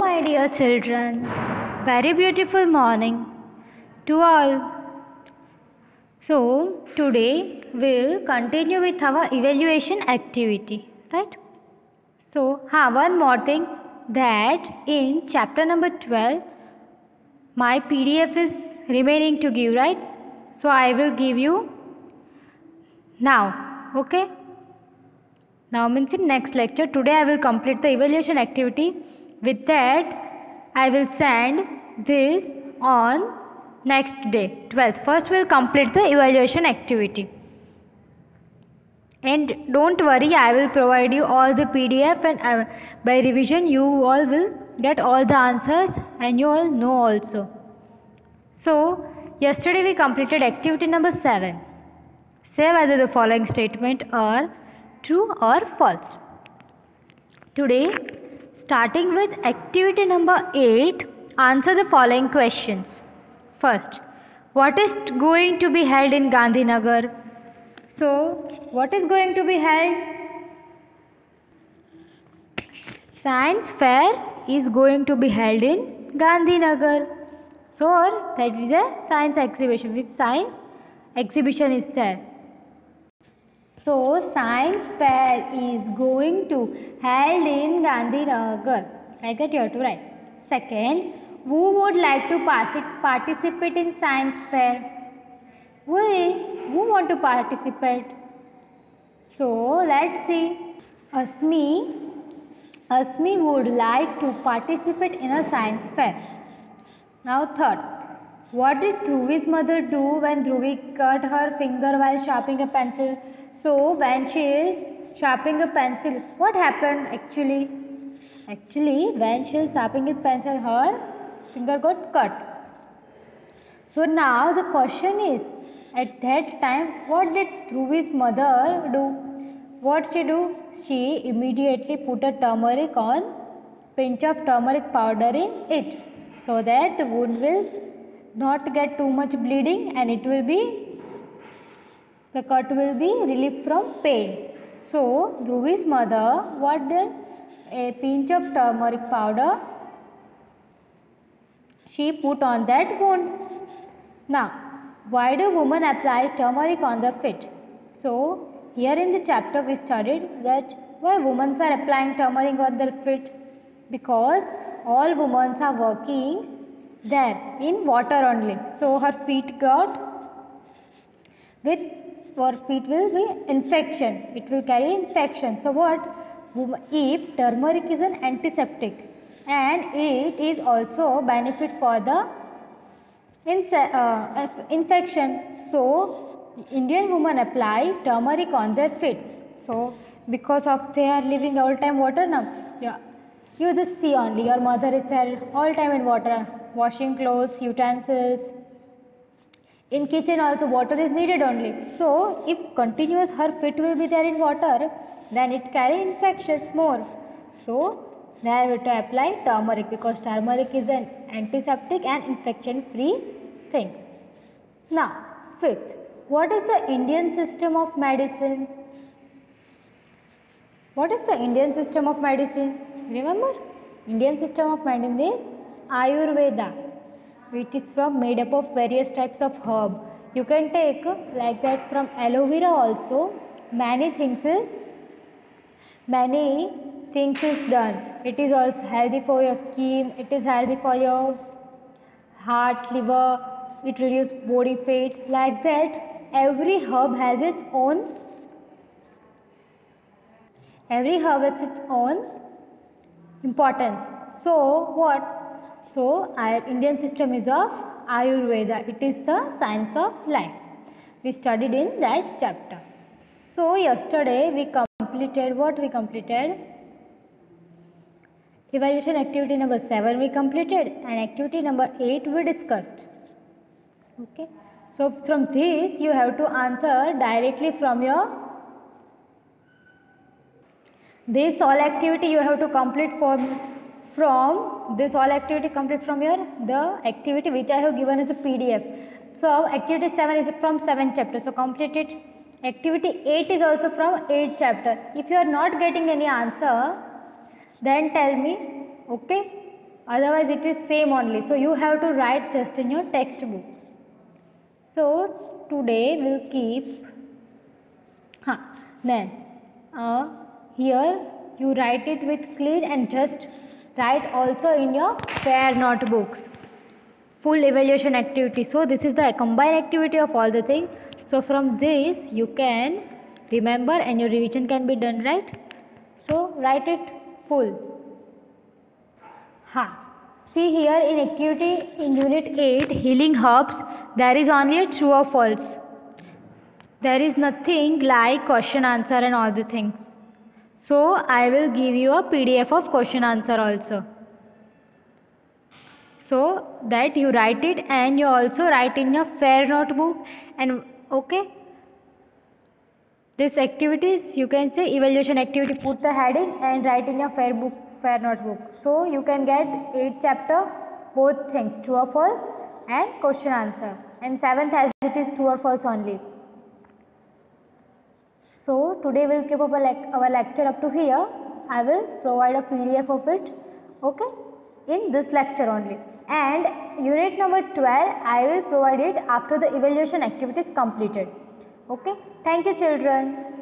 My dear children, very beautiful morning to all. So today we'll continue with our evaluation activity, right? So one more thing, that in chapter number 12 my PDF is remaining to give, right? So I will give you now, okay? Now means in next lecture. Today I will complete the evaluation activity. With that I will send this on next day, 12th. First we will complete the evaluation activity. And don't worry, I will provide you all the PDF, and by revision you all will get all the answers and you all know also. So yesterday we completed activity number 7. Say whether the following statement are true or false. Today, starting with activity number 8, answer the following questions. First, what is going to be held in Gandhinagar? So, what is going to be held? Science fair is going to be held in Gandhinagar. So, that is a science exhibition. Which science exhibition is there? So, science fair is going to held in Gandhinagar. I get you to write. Second, who would like to participate in science fair? Who want to participate? So, let's see. Asmi would like to participate in a science fair. Now third, what did Dhruvi's mother do when Dhruvi cut her finger while sharpening a pencil? So when she is sharpening a pencil, what happened actually? Actually, when she is sharpening a pencil, her finger got cut. So now the question is, at that time, what did Dhruvi's mother do? What she do? She immediately put a pinch of turmeric powder in it, so that the wound will not get too much bleeding and the cut will be relieved from pain. So Dhruvi's mother, what did? A pinch of turmeric powder she put on that wound. Now, why do women apply turmeric on the feet? So, here in the chapter we studied that why women are applying turmeric on their feet. Because all women are working there in water only. So, her feet will be infection. It will carry infection. So, if turmeric is an antiseptic and it is also benefit for the infection. So, Indian women apply turmeric on their feet. So, because of they are living all time water now. Yeah. You just see only your mother is there all time in water, washing clothes, utensils. In kitchen also water is needed only. So, if continuous her feet will be there in water, then it carry infections more. So, there we have to apply turmeric because turmeric is an antiseptic and infection free thing. Now, fifth, what is the Indian system of medicine? What is the Indian system of medicine? Remember, Indian system of medicine is Ayurveda, which is made up of various types of herb. You can take like that from aloe vera also. Many things is done. It is also healthy for your skin. It is healthy for your heart, liver. It reduces body fat. Like that, every herb has its own importance. So what? So Indian system is of Ayurveda. It is the science of life. We studied in that chapter. So yesterday we completed what we completed? Evaluation activity number 7 we completed and activity number 8 we discussed. Okay. So from this you have to answer directly from your this all activity you have to complete from this all activity complete from your the activity which I have given as a PDF. So activity 7 is from 7th chapter. So complete it. Activity 8 is also from 8th chapter. If you are not getting any answer, then tell me. Okay. otherwise it is same only, so you have to write just in your textbook. So today we'll keep then here you write it with clean and just write also in your fair notebooks full evaluation activity. So this is the combined activity of all the things. So from this you can remember and your revision can be done, right? So write it full. See here in activity in unit 8 healing herbs, there is only a true or false. There is nothing like question answer and all the things. So I will give you a PDF of question answer also, so that you write it and you also write in your fair notebook. And okay, this activities you can say evaluation activity, put the heading and write in your fair notebook. So you can get 8 chapter both things, true or false and question answer, and 7th as it is true or false only. So today we'll keep up our lecture up to here. I will provide a PDF of it, okay, in this lecture only. And unit number 12 I will provide it after the evaluation activity is completed. Okay, thank you children.